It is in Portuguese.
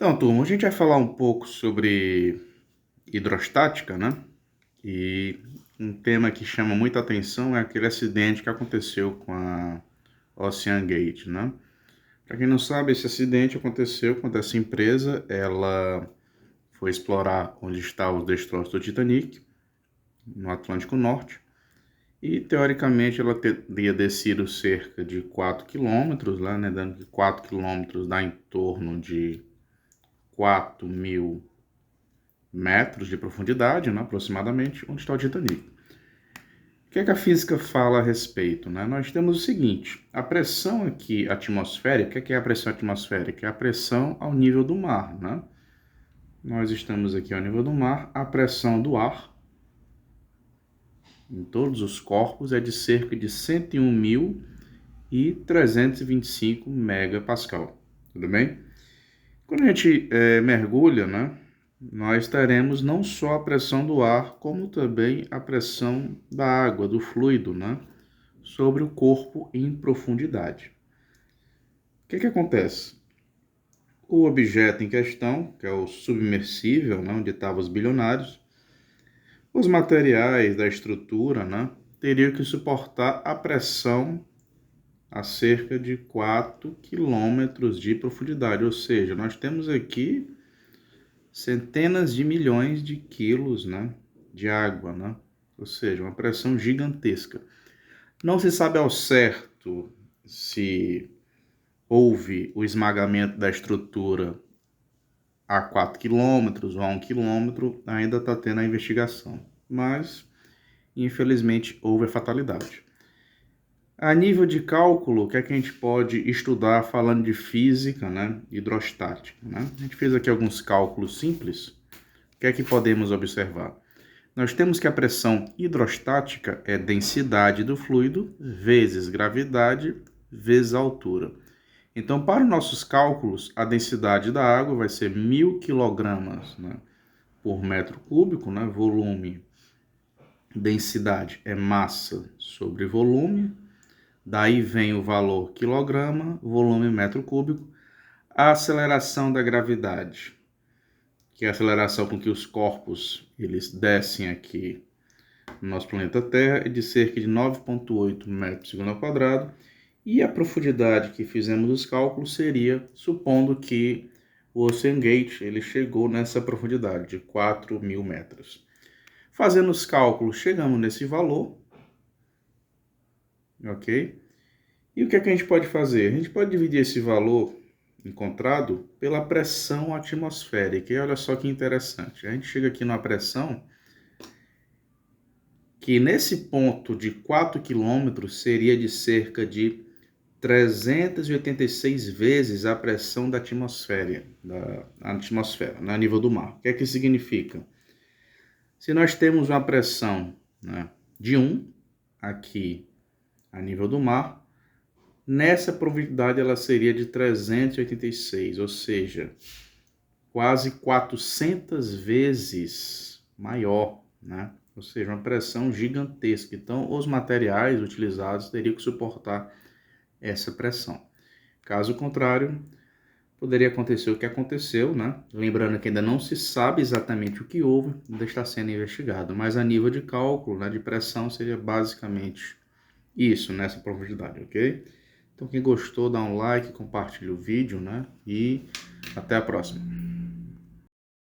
Então, turma, a gente vai falar um pouco sobre hidrostática, né? E um tema que chama muita atenção é aquele acidente que aconteceu com a Ocean Gate, né? Para quem não sabe, esse acidente aconteceu quando essa empresa ela foi explorar onde estavam os destroços do Titanic, no Atlântico Norte, e teoricamente ela teria descido cerca de 4 quilômetros, lá, né? Dando que 4 quilômetros dá em torno de 4.000 metros de profundidade, né, aproximadamente, onde está o Titanic. O que é que a física fala a respeito? Né? Nós temos o seguinte, a pressão aqui atmosférica, o que é a pressão atmosférica? É a pressão ao nível do mar. Né? Nós estamos aqui ao nível do mar, a pressão do ar em todos os corpos é de cerca de 101.325 megapascal, tudo bem? Quando a gente mergulha, né, nós teremos não só a pressão do ar, como também a pressão da água, do fluido, né, sobre o corpo em profundidade. O que acontece? O objeto em questão, que é o submersível, né, onde estavam os bilionários, os materiais da estrutura, né, teriam que suportar a pressão a cerca de 4 quilômetros de profundidade, ou seja, nós temos aqui centenas de milhões de quilos, né, de água, né? Ou seja, uma pressão gigantesca. Não se sabe ao certo se houve o esmagamento da estrutura a 4 quilômetros ou a 1 quilômetro, ainda está tendo a investigação. Mas, infelizmente, houve a fatalidade. A nível de cálculo, o que é que a gente pode estudar falando de física, né, hidrostática, né? A gente fez aqui alguns cálculos simples. O que é que podemos observar? Nós temos que a pressão hidrostática é densidade do fluido vezes gravidade vezes altura. Então, para os nossos cálculos, a densidade da água vai ser 1.000 kg, né, por metro cúbico, né, volume, densidade é massa sobre volume, daí vem o valor quilograma, volume metro cúbico, a aceleração da gravidade, que é a aceleração com que os corpos eles descem aqui no nosso planeta Terra, é de cerca de 9,8 metros por segundo ao quadrado, e a profundidade que fizemos os cálculos seria, supondo que o Ocean Gate ele chegou nessa profundidade de 4.000 metros. Fazendo os cálculos, chegamos nesse valor, ok? E o que é que a gente pode fazer? A gente pode dividir esse valor encontrado pela pressão atmosférica. E olha só que interessante. A gente chega aqui numa pressão que nesse ponto de 4 km seria de cerca de 386 vezes a pressão da atmosfera, né, a nível do mar. O que é que significa? Se nós temos uma pressão, né, de 1 aqui a nível do mar, nessa profundidade ela seria de 386, ou seja, quase 400 vezes maior, né? Ou seja, uma pressão gigantesca. Então, os materiais utilizados teriam que suportar essa pressão. Caso contrário, poderia acontecer o que aconteceu, né? Lembrando que ainda não se sabe exatamente o que houve, ainda está sendo investigado, mas a nível de cálculo, né, de pressão, seria basicamente isso, nessa profundidade, ok? Então, quem gostou, dá um like, compartilha o vídeo, né? E até a próxima.